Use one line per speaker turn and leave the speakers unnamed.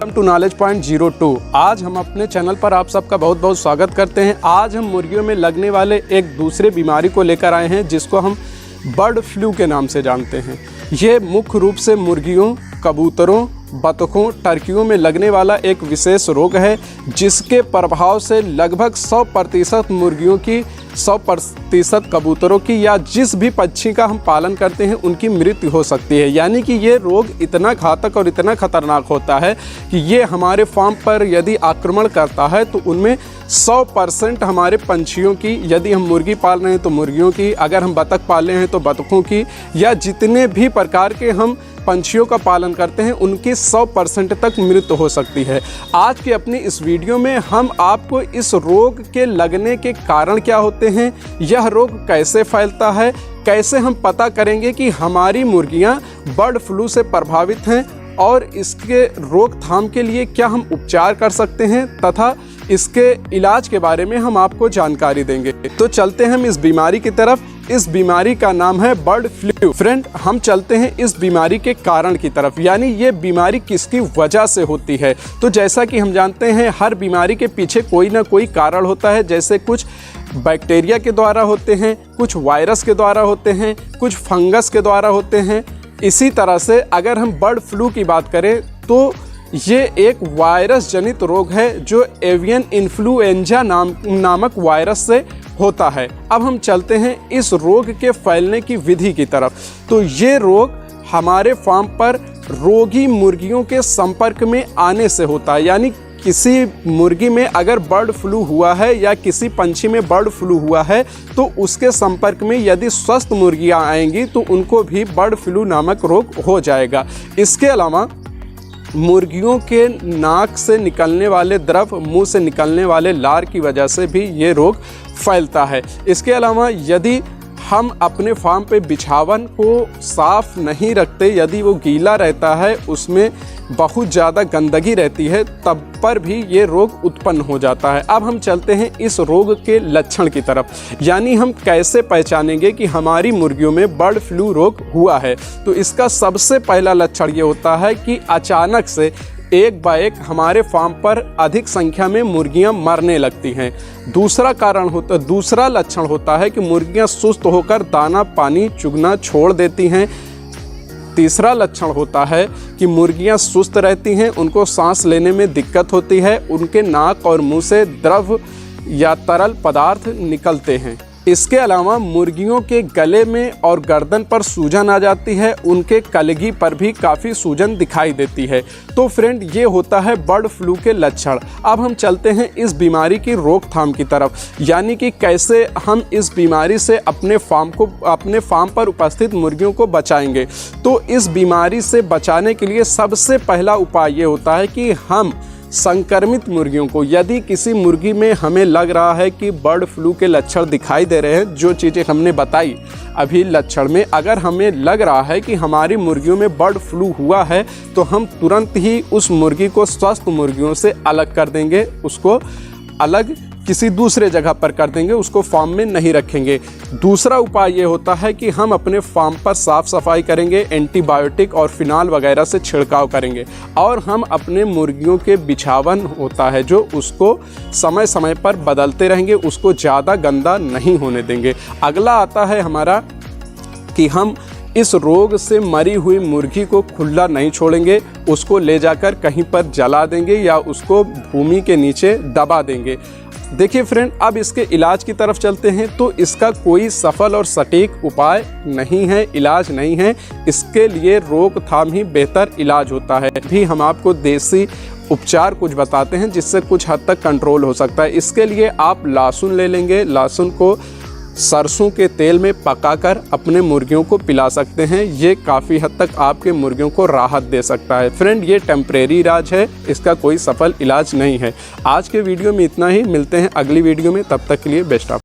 Welcome to knowledge point 02। आज हम अपने चैनल पर आप सबका बहुत बहुत स्वागत करते हैं। आज हम मुर्गियों में लगने वाले एक दूसरे बीमारी को लेकर आए हैं जिसको हम बर्ड फ्लू के नाम से जानते हैं। ये मुख्य रूप से मुर्गियों, कबूतरों, बतखों, टर्कियों में लगने वाला एक विशेष रोग है जिसके प्रभाव से लगभग 100% मुर्गियों की, 100% कबूतरों की या जिस भी पक्षी का हम पालन करते हैं उनकी मृत्यु हो सकती है। यानी कि ये रोग इतना घातक और इतना खतरनाक होता है कि ये हमारे फार्म पर यदि आक्रमण करता है तो उनमें 100% हमारे पंछियों की, यदि हम मुर्गी पाल रहे हैं तो मुर्गियों की, अगर हम बतख पाले हैं तो बतखों की, या जितने भी प्रकार के हम पंछियों का पालन करते हैं उनकी 100% तक मृत्यु हो सकती है। आज की अपनी इस वीडियो में हम आपको इस रोग के लगने के कारण क्या होते हैं, यह रोग कैसे फैलता है, कैसे हम पता करेंगे कि हमारी मुर्गियां बर्ड फ्लू से प्रभावित हैं और इसके रोकथाम के लिए क्या हम उपचार कर सकते हैं तथा इसके इलाज के बारे में हम आपको जानकारी देंगे। तो चलते हैं हम इस बीमारी की तरफ। इस बीमारी का नाम है बर्ड फ्लू। फ्रेंड, हम चलते हैं इस बीमारी के कारण की तरफ, यानी ये बीमारी किसकी वजह से होती है। तो जैसा कि हम जानते हैं हर बीमारी के पीछे कोई ना कोई कारण होता है। जैसे कुछ बैक्टीरिया के द्वारा होते हैं, कुछ वायरस के द्वारा होते हैं, कुछ फंगस के द्वारा होते हैं। इसी तरह से अगर हम बर्ड फ्लू की बात करें तो ये एक वायरस जनित रोग है जो एवियन इन्फ्लुएंजा नामक वायरस से होता है। अब हम चलते हैं इस रोग के फैलने की विधि की तरफ। तो ये रोग हमारे फार्म पर रोगी मुर्गियों के संपर्क में आने से होता है। यानी किसी मुर्गी में अगर बर्ड फ्लू हुआ है या किसी पंछी में बर्ड फ्लू हुआ है तो उसके संपर्क में यदि स्वस्थ मुर्गियां आएंगी तो उनको भी बर्ड फ्लू नामक रोग हो जाएगा। इसके अलावा मुर्गियों के नाक से निकलने वाले द्रव, मुंह से निकलने वाले लार की वजह से भी ये रोग फैलता है। इसके अलावा यदि हम अपने फार्म पे बिछावन को साफ नहीं रखते, यदि वो गीला रहता है, उसमें बहुत ज़्यादा गंदगी रहती है, तब पर भी ये रोग उत्पन्न हो जाता है। अब हम चलते हैं इस रोग के लक्षण की तरफ, यानी हम कैसे पहचानेंगे कि हमारी मुर्गियों में बर्ड फ्लू रोग हुआ है। तो इसका सबसे पहला लक्षण ये होता है कि अचानक से एक बाएक हमारे फार्म पर अधिक संख्या में मुर्गियां मरने लगती हैं। दूसरा लक्षण होता है कि मुर्गियां सुस्त होकर दाना पानी चुगना छोड़ देती हैं। तीसरा लक्षण होता है कि मुर्गियां सुस्त रहती हैं, उनको सांस लेने में दिक्कत होती है, उनके नाक और मुंह से द्रव या तरल पदार्थ निकलते हैं। इसके अलावा मुर्गियों के गले में और गर्दन पर सूजन आ जाती है, उनके कलगी पर भी काफ़ी सूजन दिखाई देती है। तो फ्रेंड, ये होता है बर्ड फ्लू के लक्षण। अब हम चलते हैं इस बीमारी की रोकथाम की तरफ, यानी कि कैसे हम इस बीमारी से अपने फार्म पर उपस्थित मुर्गियों को बचाएंगे। तो इस बीमारी से बचाने के लिए सबसे पहला उपाय ये होता है कि हम संक्रमित मुर्गियों को, यदि किसी मुर्गी में हमें लग रहा है कि बर्ड फ्लू के लक्षण दिखाई दे रहे हैं, जो चीज़ें हमने बताई अभी लक्षण में, अगर हमें लग रहा है कि हमारी मुर्गियों में बर्ड फ्लू हुआ है तो हम तुरंत ही उस मुर्गी को स्वस्थ मुर्गियों से अलग कर देंगे, उसको अलग किसी दूसरे जगह पर कर देंगे, उसको फार्म में नहीं रखेंगे। दूसरा उपाय ये होता है कि हम अपने फार्म पर साफ़ सफाई करेंगे, एंटीबायोटिक और फिनाल वगैरह से छिड़काव करेंगे और हम अपने मुर्गियों के बिछावन होता है जो उसको समय समय पर बदलते रहेंगे, उसको ज़्यादा गंदा नहीं होने देंगे। अगला आता है हमारा कि हम इस रोग से मरी हुई मुर्गी को खुला नहीं छोड़ेंगे, उसको ले जाकर कहीं पर जला देंगे या उसको भूमि के नीचे दबा देंगे। देखिए फ्रेंड, अब इसके इलाज की तरफ चलते हैं। तो इसका कोई सफल और सटीक उपाय नहीं है, इलाज नहीं है। इसके लिए रोकथाम ही बेहतर इलाज होता है। भी हम आपको देसी उपचार कुछ बताते हैं जिससे कुछ हद तक कंट्रोल हो सकता है। इसके लिए आप लहसुन ले लेंगे, लहसुन को सरसों के तेल में पकाकर अपने मुर्गियों को पिला सकते हैं। ये काफ़ी हद तक आपके मुर्गियों को राहत दे सकता है। फ्रेंड, ये टेम्परेरी इलाज है, इसका कोई सफल इलाज नहीं है। आज के वीडियो में इतना ही, मिलते हैं अगली वीडियो में, तब तक के लिए बेस्ट ऑफ।